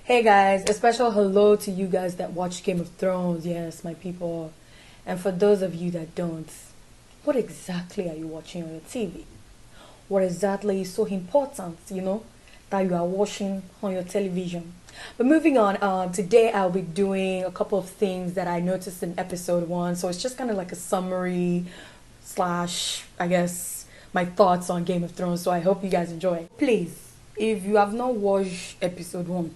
Hey guys, a special hello to you guys that watch Game of Thrones. Yes, my people. And for those of you that don't, what exactly are you watching on your TV? What exactly is so important, that you are watching on your television? But moving on, today I'll be doing a couple of things that I noticed in episode one. So it's just kind of like a summary slash, I guess, my thoughts on Game of Thrones. So I hope you guys enjoy. Please, if you have not watched episode one,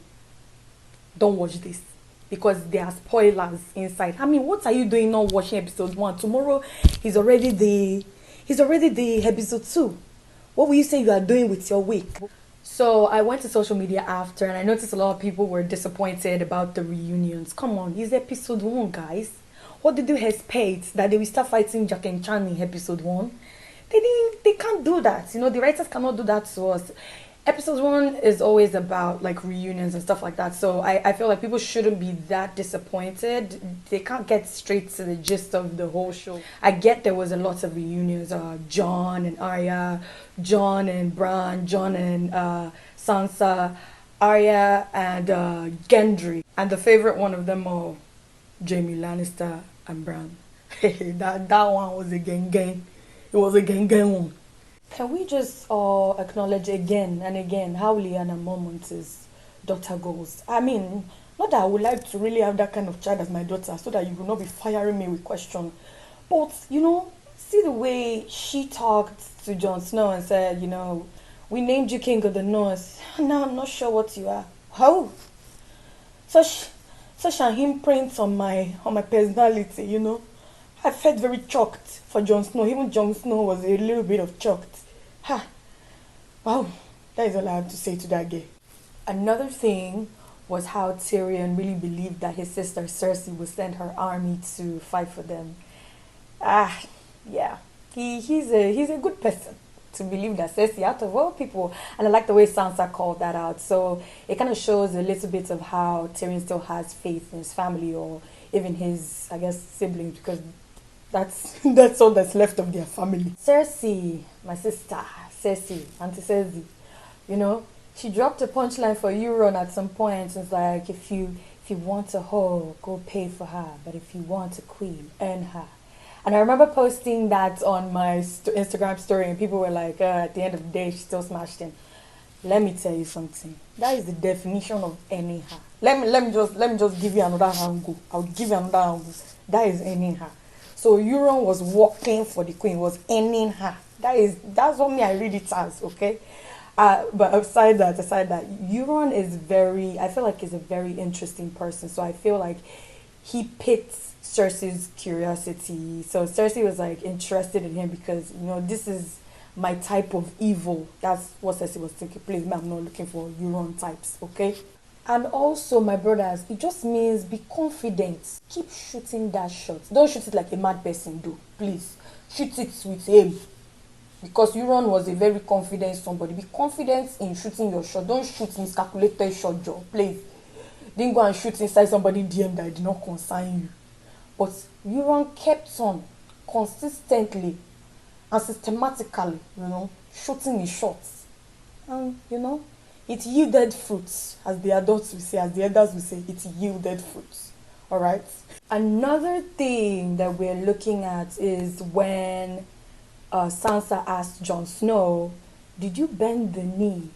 don't watch this because there are spoilers inside. I mean, what are you doing not watching episode one? Tomorrow is already the episode two. What will you say you are doing with your week? So I went to social media after and I noticed a lot of people were disappointed about the reunions. Come on, it's episode one, guys. What did you expect that they will start fighting Jack and Chan in episode one? They can't do that. The writers cannot do that to us. Episode one is always about like reunions and stuff like that. So I feel like people shouldn't be that disappointed. They can't get straight to the gist of the whole show. I get there was a lot of reunions, Jon and Arya, Jon and Bran, Jon and Sansa, Arya and Gendry. And the favorite one of them all, Jaime Lannister and Bran. that one was a gang gang. It was a gang gang one. Can we just acknowledge again and again how Lyanna Mormont's daughter goes? I mean, not that I would like to really have that kind of child as my daughter so that you will not be firing me with questions. But, see the way she talked to Jon Snow and said, we named you King of the North. Now I'm not sure what you are. How? Such an imprint on my personality, I felt very shocked for Jon Snow. Even Jon Snow was a little bit of shocked. Ha! Wow, that is all I have to say to that guy. Another thing was how Tyrion really believed that his sister Cersei would send her army to fight for them. Yeah, he's a good person to believe that Cersei, out of all people, and I like the way Sansa called that out. So it kind of shows a little bit of how Tyrion still has faith in his family or even his, I guess, siblings, because that's all that's left of their family. Cersei, my sister, Cersei, Auntie Cersei, she dropped a punchline for Euron at some point. It's like, if you want a hoe, go pay for her. But if you want a queen, earn her. And I remember posting that on my Instagram story, and people were like, at the end of the day, she still smashed him. Let me tell you something. That is the definition of earning her. Let me just give you another angle. I'll give you another angle. That is earning her. So Euron was working for the queen, was earning her. That's what I read it as, okay? But aside that, Euron I feel like he's a very interesting person. So I feel like he pits Cersei's curiosity. So Cersei was like interested in him because, this is my type of evil. That's what Cersei was thinking. Please, I'm not looking for Euron types, okay? And also, my brothers, it just means be confident. Keep shooting that shot. Don't shoot it like a mad person do. Please, shoot it with aim. Because Euron was a very confident somebody. Be confident in shooting your shot. Don't shoot miscalculated shot, Joe. Please. Didn't go and shoot inside somebody's DM that did not concern you. But Euron kept on consistently and systematically, shooting his shots. And, it yielded fruits, as the adults will say, as the elders will say, it yielded fruits. All right. Another thing that we're looking at is when Sansa asked Jon Snow, did you bend the knee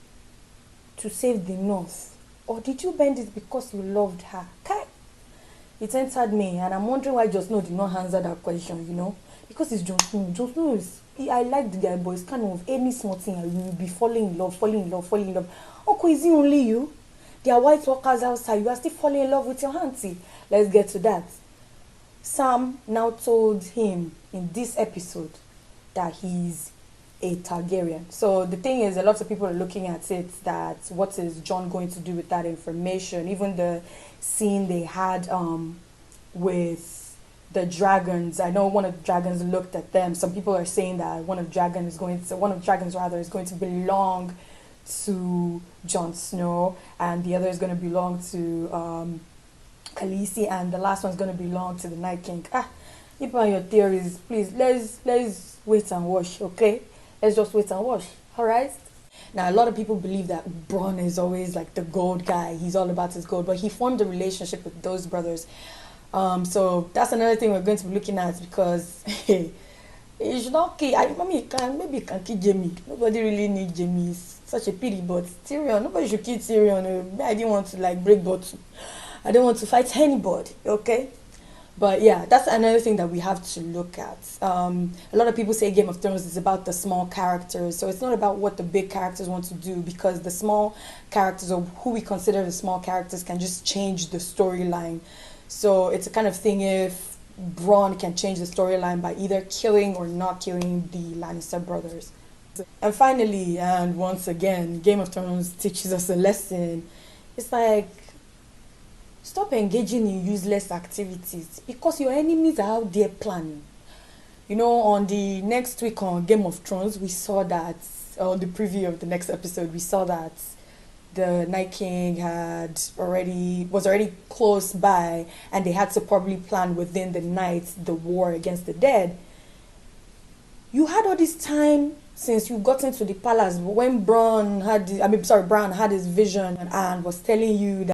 to save the North? Or did you bend it because you loved her? Okay. It entered me, and I'm wondering why Jon Snow did not answer that question, because it's Jon Snow. Jon Snow I like the guy, but it's kind of any small thing and you will be falling in love. Uncle, is it only you? There are white walkers outside. You are still falling in love with your auntie. Let's get to that. Sam now told him in this episode that he's a Targaryen. So the thing is, a lot of people are looking at it that what is Jon going to do with that information? Even the scene they had with the dragons. I know one of the dragons looked at them. Some people are saying that one of the dragons is going to belong to Jon Snow, and the other is going to belong to Khaleesi, and the last one is going to belong to the Night King. Keep on your theories, please. Let's wait and watch, okay? Let's just wait and watch. All right. Now, a lot of people believe that Bronn is always like the gold guy. He's all about his gold, but he formed a relationship with those brothers. So that's another thing we're going to be looking at because you should not kill. I mean, maybe you can kill Jamie. Nobody really needs Jamie. It's such a pity, but Tyrion, nobody should kill Tyrion. I didn't want to like break bottle. I don't want to fight anybody. Okay. But yeah, that's another thing that we have to look at. A lot of people say Game of Thrones is about the small characters, so it's not about what the big characters want to do because the small characters or who we consider the small characters can just change the storyline. So it's a kind of thing if Bronn can change the storyline by either killing or not killing the Lannister brothers. And finally, and once again, Game of Thrones teaches us a lesson. It's like stop engaging in useless activities because your enemies are out there planning. You know, on the next week on Game of Thrones, we saw that, on the preview of the next episode, we saw that the Night King was already close by and they had to probably plan within the night the war against the dead. You had all this time since you got into the palace when Bran had his vision and was telling you that